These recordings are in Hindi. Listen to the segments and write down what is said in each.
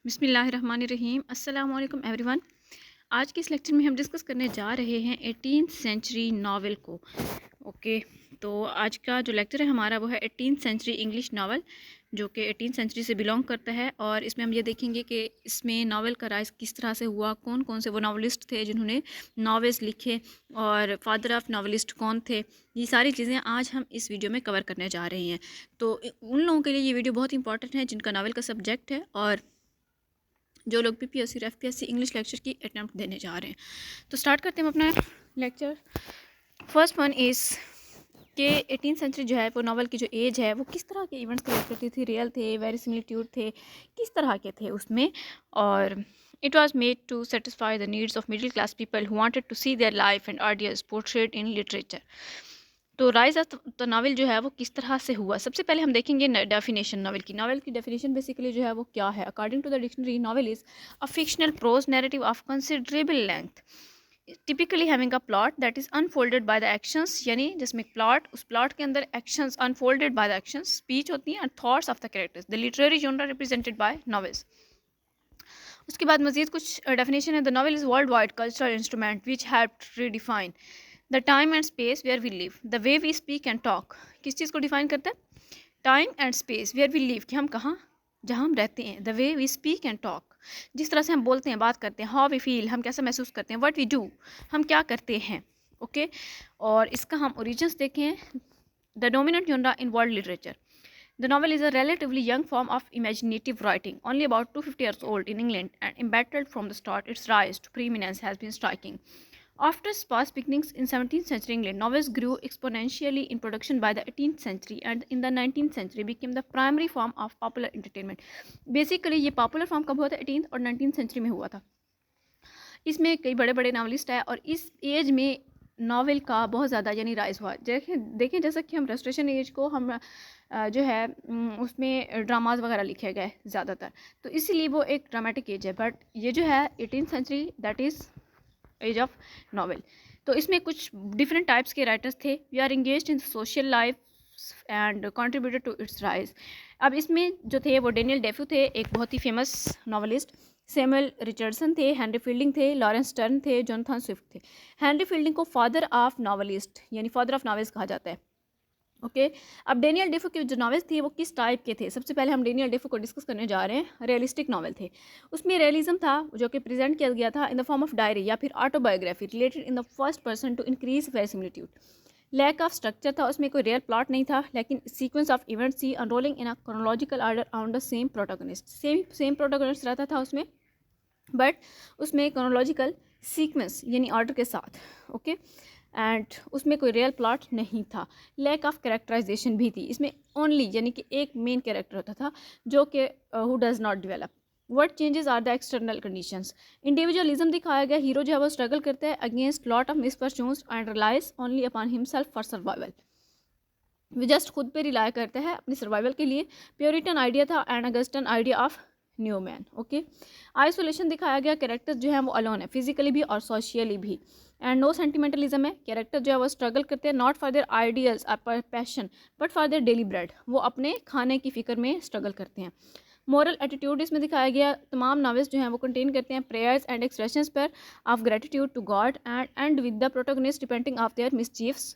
बिस्मिल्लाहिर्रहमानिर्रहीम अस्सलाम वालेकुम एवरीवन। आज के इस लेक्चर में हम डिस्कस करने जा रहे हैं 18th सेंचुरी नावल को। ओके, तो आज का जो लेक्चर है हमारा वो है 18th सेंचुरी इंग्लिश नावल, जो कि 18th सेंचुरी से बिलोंग करता है। और इसमें हम ये देखेंगे कि इसमें नावल का राइज किस तरह से हुआ, कौन कौन से वो नावलिस्ट थे जिन्होंने नावल्स लिखे, और फादर ऑफ नावलिस्ट कौन थे। ये सारी चीज़ें आज हम इस वीडियो में कवर करने जा रहे हैं। तो उन लोगों के लिए ये वीडियो बहुत इंपॉर्टेंट है जिनका नावल का सब्जेक्ट है, और जो लोग PPSC और FPSC इंग्लिश लेक्चर की अटैम्प्ट देने जा रहे हैं। तो स्टार्ट करते हैं हम अपना लेक्चर। फर्स्ट वन इज़ कि 18th सेंचुरी जो है वो नावल की जो एज है वो किस तरह के इवेंट्स कलेक्ट करती थी, रियल थे, वेरिसिमिलिट्यूड थे, किस तरह के थे उसमें। और it was made to satisfy the needs of middle class people who wanted to see their life and ideas portrait in literature. तो राइज ऑफ द नावल जो है वो किस तरह से हुआ, सबसे पहले हम देखेंगे डेफिनेशन नावल की डेफिनेशन बेसिकली जो है वो क्या है। According to the dictionary, novel is a fictional prose narrative of considerable length, typically having a plot that is unfolded by the actions, यानी जिसमें प्लॉट, उस प्लॉट के अंदर actions unfolded by the actions, speech होती है, and thoughts of the characters, the literary genre represented by novels. उसके बाद मजीद कुछ डेफिनेशन है। The novel is world wide cultural instrument which help redefine the time and space where we live, the way we speak and talk. किस चीज़ को डिफाइन करता है? Time and space where we live, कि हम कहाँ, जहाँ हम रहते हैं। The way we speak and talk, जिस तरह से हम बोलते हैं, बात करते हैं। हाउ वी फील, हम कैसा महसूस करते हैं। व्हाट वी डू, हम क्या करते हैं। ओके, और इसका हम ओरिजिन्स देखें। The dominant genre in world literature, the novel is a relatively young form of imaginative writing, only about 250 years old in England, and embattled from the start. Its rise to preeminence has been striking. After sparse beginnings in 17th century England, novels grew exponentially in production by the 18th century, and in the 19th century became the primary form of popular entertainment. Basically, ये popular form कब हुआ था? 18th और 19th century में हुआ था। इसमें कई बड़े बड़े नावलिस्ट है, और इस एज में नावल का बहुत ज़्यादा यानी राइज हुआ। देखें जैसा कि हम रेस्टोरेशन एज को हम जो है उसमें ड्रामाज वगैरह लिखे गए ज़्यादातर, तो इसीलिए वो एक ड्रामेटिक एज है। बट ये जो है 18th century, that is age of novel. तो इसमें कुछ डिफरेंट टाइप्स के राइटर्स थे। We are engaged in social life and contributed to its rise. अब इसमें जो थे वो डेनियल डेफो थे, एक बहुत ही फेमस नावलिस्ट। सैमुअल रिचर्डसन थे, हेनरी फील्डिंग थे, लॉरेंस स्टर्न थे, जोनाथन स्विफ्ट थे। हेनरी फील्डिंग को फादर ऑफ नावलिस्ट यानी फादर ऑफ नावल्स कहा जाता है। ओके, अब डेनियल डेफो के जो नावल्स थे वो किस टाइप के थे? सबसे पहले हम डेनियल डेफो को डिस्कस करने जा रहे हैं। रियलिस्टिक नावल थे। उसमें रियलिज्म था जो कि प्रेजेंट किया गया था in the form of diary या फिर autobiography related in the first person to increase verisimilitude. Lack of structure था, उसमें कोई रियल प्लॉट नहीं था, लेकिन सीक्वेंस ऑफ इवेंट्स थी unrolling in a chronological order on the same protagonist. Same protagonist रहता था उसमें, बट उसमें क्रोनोलॉजिकल सीक्वेंस यानी ऑर्डर के साथ। ओके, एंड उसमें कोई रियल प्लॉट नहीं था। लैक ऑफ कैरेक्टराइजेशन भी थी इसमें, ओनली यानी कि एक मेन कैरेक्टर होता था जो कि who does not develop. What changes are the external conditions. Individualism दिखाया गया। हीरो जो है वो स्ट्रगल करता है against lot of misfortunes and relies only upon himself for survival. वो जस्ट खुद पे रिलाय करता है अपनी सर्वाइवल के लिए। प्योरिटन आइडिया था and Augustan idea of new man. Okay, isolation दिखाया गया। कैरेक्टर्स जो है वो अलोन है, फिजिकली भी और सोशियली भी। एंड नो सेंटिमेंटलिज्म है। कैरेक्टर जो है वो स्ट्रगल करते हैं नॉट फॉर देयर आइडियल्स और passion but for their daily bread. वो अपने खाने की फिक्र में स्ट्रगल करते हैं। मॉरल एटीट्यूड इसमें दिखाया गया। तमाम नावल्स जो हैं वो कंटेन करते हैं प्रेयर्स एंड एक्सप्रेशंस पर of gratitude to God and with the protagonist depending of their mischiefs.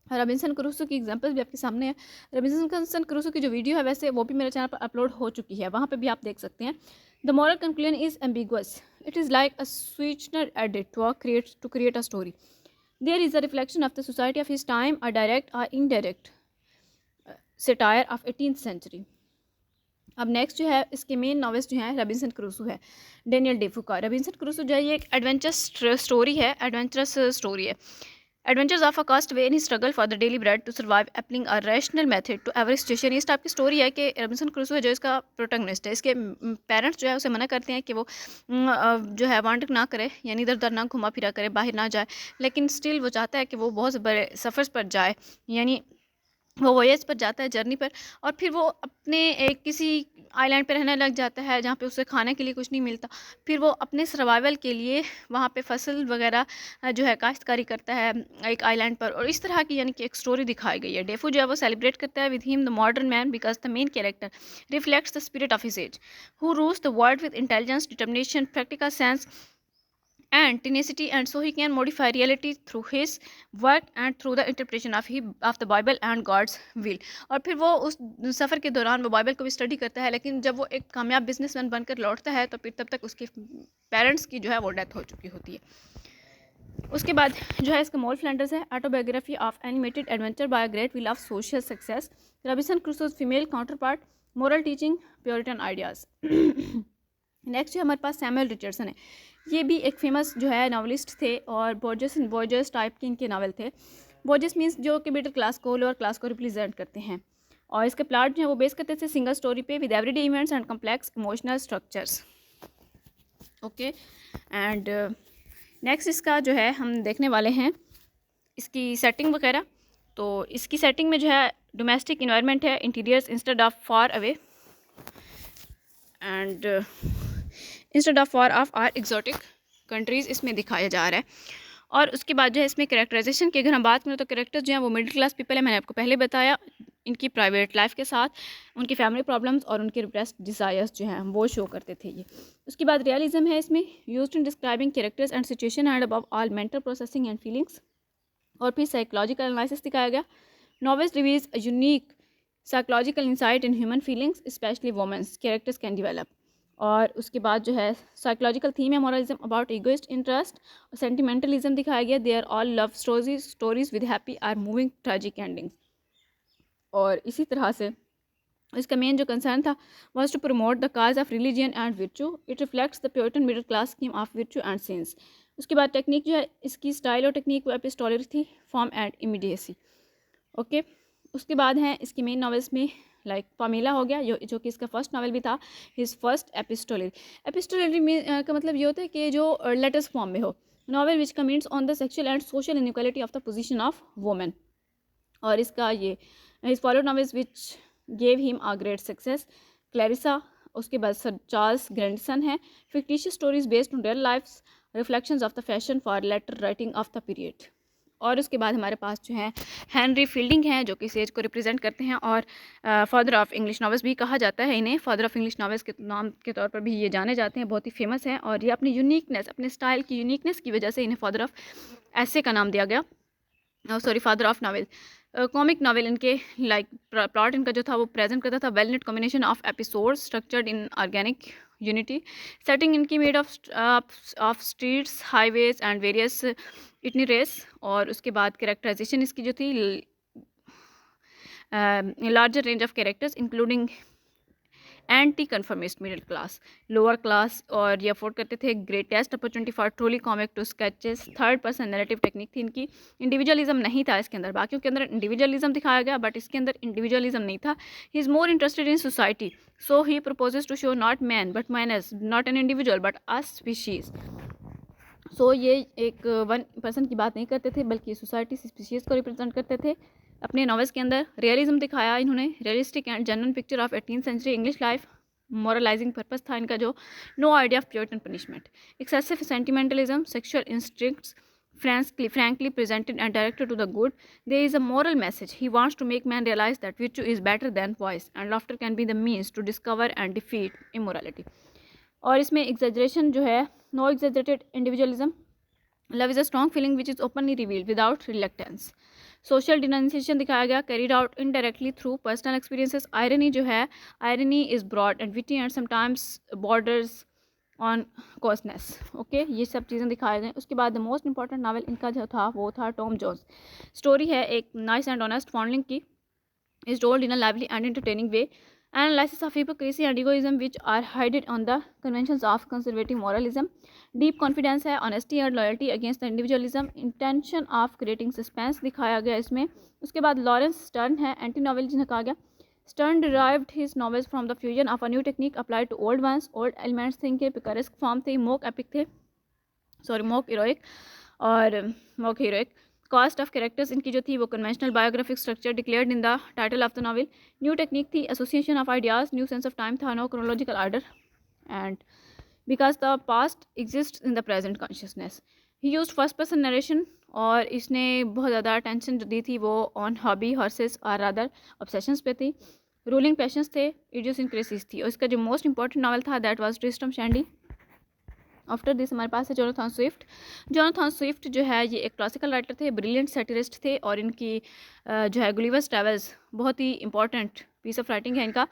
Robinson Crusoe की एग्जांपल्स भी आपके सामने है। रॉबिन्सन क्रूसो की जो वीडियो है वैसे वो भी मेरे चैनल पर अपलोड हो चुकी है, वहाँ पे भी आप देख सकते हैं। The moral conclusion is ambiguous, it is like a sweetener added to create a story. There is a reflection of the society of his time, a direct और indirect satire of 18th century. अब नेक्स्ट जो है इसके मेन नॉवेल्स जो हैं रॉबिन्सन क्रूसो है, डेनियल डेफो का। रॉबिन्सन क्रूसो जो है ये एक एडवेंचरस स्टोरी है। Adventures of a castaway in his struggle for the daily bread to survive, applying a rational method to every situation। इस टाइप की स्टोरी है कि रॉबिन्सन क्रूसो है जो इसका प्रोटैगनिस्ट है। इसके पेरेंट्स जो है उसे मना करते हैं कि वो जो है वांडर ना करे, यानी इधर उधर ना घुमा फिरा करे, बाहर ना जाए, लेकिन स्टिल वो चाहता है कि वो बहुत बड़े सफ़र्स पर जाए, यानी वो वॉयेज पर जाता है, जर्नी पर, और फिर वो अपने एक किसी आइलैंड पे रहने लग जाता है जहाँ पे उसे खाने के लिए कुछ नहीं मिलता। फिर वो अपने सर्वाइवल के लिए वहाँ पे फसल वगैरह जो है काश्तकारी करता है एक आइलैंड पर, और इस तरह की यानी कि एक स्टोरी दिखाई गई है। डेफू जो है वो सेलिब्रेट करता है with him the modern man because the main character reflects the spirit of his age who rules the world with intelligence, determination, practical sense and tenacity, and so he can modify reality through his work and through the interpretation of the Bible and God's will। और फिर वो उस सफ़र के दौरान वो बाइबल को भी स्टडी करता है, लेकिन जब वो एक कामयाब बिजनेसमैन बनकर लौटता है तो फिर तब तक उसके पेरेंट्स की जो है वो डेथ हो चुकी होती है। उसके बाद जो है इसका मोल फ्लैंडर्स है, autobiography of animated adventure by great will of social success, Robinson Crusoe's female counterpart, moral teaching, Puritan ideas. Next जो हमारे पास सैमुअल रिचर्डसन है, ये भी एक फेमस जो है नावलिस्ट थे और बोर्जेस टाइप के इनके नावल थे। बोर्जेस मीन्स जो कि मिडिल क्लास को, लोअर क्लास को रिप्रेजेंट करते हैं, और इसके प्लॉट जो है वो बेस करते थे सिंगल स्टोरी पे with everyday events and complex emotional structures. Okay, and next इसका जो है हम देखने वाले हैं इसकी सेटिंग वगैरह। तो इसकी सेटिंग में जो है डोमेस्टिक इन्वायरमेंट है, interiors instead of far away and instead of far off or exotic countries इसमें दिखाया जा रहा है। और उसके बाद जो है इसमें कैरेक्टराइजेशन की अगर हम बात करें तो कैरेक्टर्स जो हैं वो मिडिल क्लास पीपल है, मैंने आपको पहले बताया। इनकी प्राइवेट लाइफ के साथ उनकी फैमिली प्रॉब्लम्स और उनके रिप्रेस्ड डिज़ायर्स जो हैं वो शो करते थे ये। उसके बाद रियलिज्म है इसमें, used in describing characters and situation and above all mental processing and feelings. और फिर साइकोलॉजिकल एनालिसिस दिखाया गया। Novels reveals a unique psychological insight in human feelings specially women's characters can develop. और उसके बाद जो है साइकोलॉजिकल थीम है moralism about egoist interest, sentimentalism दिखाया गया। They are all love stories with happy or moving tragic endings. और इसी तरह से इसका मेन जो कंसर्न था was to promote the cause of religion and virtue. It reflects the Puritan middle class scheme of virtue and sins. उसके बाद टेक्निक जो है इसकी स्टाइल और टेक्निक वो एपिस्टोलरी थी, फॉर्म एंड इमीडिएसी। ओके, उसके बाद हैं इसके मेन नॉवेल्स में लाइक पामेला हो गया जो कि इसका फर्स्ट नावल भी था, हिज फर्स्ट एपिस्टोलरी में का मतलब ये होता है कि जो लेटर्स फॉर्म में हो। Novel which comments on the sexual and social inequality of the position of women. और इसका ये his followed novels which gave him a great success, Clarissa. उसके बाद सर चार्ल्स ग्रैंडसन है, fictitious stories based on real lifes, reflections of the fashion for letter writing of the period. और उसके बाद हमारे पास जो है हेनरी फील्डिंग हैं जो कि इस एज को रिप्रेजेंट करते हैं और फादर ऑफ इंग्लिश नॉवेल्स भी कहा जाता है इन्हें। फादर ऑफ इंग्लिश नॉवेल्स के नाम के तौर पर भी ये जाने जाते हैं, बहुत ही फेमस हैं। और ये अपनी यूनिकनेस, अपने स्टाइल की यूनिकनेस की वजह से इन्हें फादर ऑफ ऐसे का नाम दिया गया, sorry father of novel. Comic novel इनके लाइक प्लॉट इनका जो था वो प्रेजेंट करता था well knit combination of episode structured in organic unity. Setting इनकी made of streets, highways and various itineraries. और उसके बाद कैरेक्टराइजेशन इसकी जो थी larger range of characters including anti conformist middle class, lower class, और ये अफोर्ड करते थे greatest opportunity for truly comic to sketches. Third person narrative technique थी इनकी। इंडिविजुअलिज्म नहीं था इसके अंदर, बाकियों के अंदर इंडिविजुअलिज्म दिखाया गया बट इसके अंदर इंडिविजुअलिज्म नहीं था। He is more interested in society, so he proposes to show not man but man as not an individual but a species. So ये एक वन पर्सन की बात नहीं करते थे बल्कि सोसाइटी स्पीशीज़ को रिप्रेजेंट करते थे अपने नॉवेल्स के अंदर। रियलिज्म दिखाया इन्होंने, realistic and genuine picture of 18th century English life. Moralising purpose था इनका जो no idea of Puritan punishment. Excessive sentimentalism, sexual instincts frankly presented and directed to the good. There is a moral message. He wants to make man realize that virtue is better than vice and laughter can be the means to discover and defeat immorality. और इसमें exaggeration जो है, no exaggerated individualism. Love is a strong feeling which is openly revealed without reluctance. Social denunciation दिखाया गया, carried out indirectly through personal experiences. Irony जो है, irony is broad and witty and sometimes borders on coarseness. Okay, ये सब चीज़ें दिखाए गए। उसके बाद द मोस्ट इंपॉर्टेंट नावल इनका जो था वो था टॉम जोन्स। स्टोरी है एक नाइस एंड ऑनेस्ट फॉन्डलिंग की, is told in a lively and entertaining way. Analysis of hypocrisy and egoism which are hidden on the conventions of conservative moralism. Deep confidence है, honesty and loyalty against the individualism, intention of creating suspense दिखाया गया इसमें। उसके बाद लॉरेंस स्टर्न है, एंटी नॉवल जिन्हें कहा गया। Stern derived his novels from the fusion of a new technique applied to old ones. Old elements थे इनके, picaresque form थे, mock epic थे, mock heroic और mock heroic। Cast of characters इनकी जो थी वो conventional biographic structure declared in the title of the novel. New technique थी association of ideas, new sense of time था, no chronological order, and because the past exist in the present consciousness. He used first person narration, और इसने बहुत ज़्यादा अटेंशन जो दी थी वो ऑन हॉबी, हॉर्सेस और रादर ऑब्सेशंस पे थी। रूलिंग पैशंस थे, इडियोसिंक्रेसीज थी। और इसका जो मोस्ट इंपॉर्टेंट नावल था that was Tristram Shandy. After this हमारे पास है जोनाथन स्विफ्ट। जोनाथन स्विफ्ट जो है ये एक क्लासिकल राइटर थे, ब्रिलियंट सैटिरिस्ट थे, और इनकी जो है गुलिवर्स ट्रैवल्स बहुत ही इंपॉर्टेंट पीस ऑफ राइटिंग है इनका।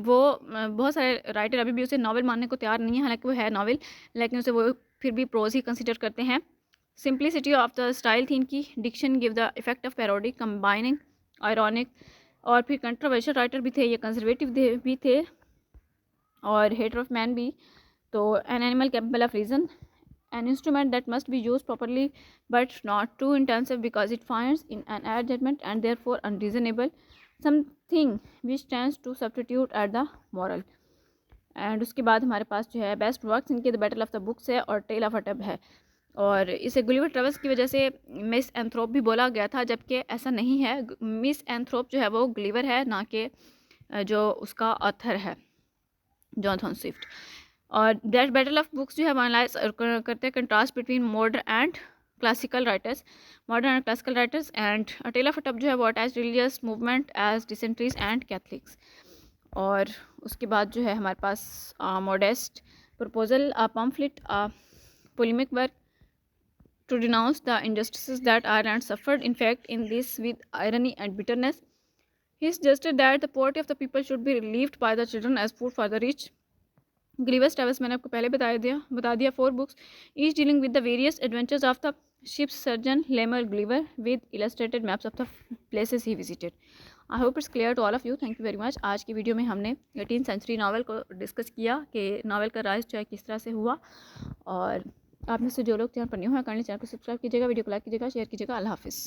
वो बहुत सारे राइटर अभी भी उसे नावल मानने को तैयार नहीं है, हालांकि वो है नावल, लेकिन उसे वो फिर भी प्रोज ही कंसिडर करते हैं। सिंप्लिसिटी ऑफ द स्टाइल थी इनकी, diction give the effect of parody, combining ironic, और फिर कंट्रोवर्शियल राइटर भी थे ये, कंजर्वेटिव भी थे, और हेटर ऑफ मैन भी। तो an animal capable of reason, an instrument that must be use properly but not too intensive because it finds in an ad judgement and therefore unreasonable, something which tends to substitute at the moral. And उसके बाद हमारे पास जो है बेस्ट वर्क्स इनके the battle of the books है और टेल ऑफ अ टब है। और इसे गुलिवर ट्रैवल्स की वजह से मिस एंथ्रोप भी बोला गया था, जबकि ऐसा नहीं है। मिस एंथ्रोप जो है वो गुलिवर है, ना कि जो उसका ऑथर है जोनाथन स्विफ्ट। और दैट बैटल ऑफ बुक्स जो है एनालाइज करते हैं contrast between modern and classical writers, modern and classical writers. And tale of a tub जो है वो attach religious movement as dissenters and Catholics. और उसके बाद जो है हमारे पास modest proposal, pamphlet, polemic work to denounce the injustices that Ireland suffered, in fact, in this with irony and bitterness. He suggested that the poverty of the people should be relieved by the children as food for the rich. Gulliver's Travels मैंने आपको पहले बता दिया 4 books, each dealing with the various adventures of the ship's surgeon Lemur Gulliver with illustrated maps of the places he visited. I hope it's clear to all of you. Thank you very much. आज की वीडियो में हमने 18th century नावल को डिस्कस किया कि नावल का राइज जो है किस तरह से हुआ। और आप में से जो लोग चैनल पर न्यू हैं काइंडली चैनल को सब्सक्राइब कीजिएगा, वीडियो को लाइक कीजिएगा, शेयर कीजिएगा। अल्लाह हाफिज़।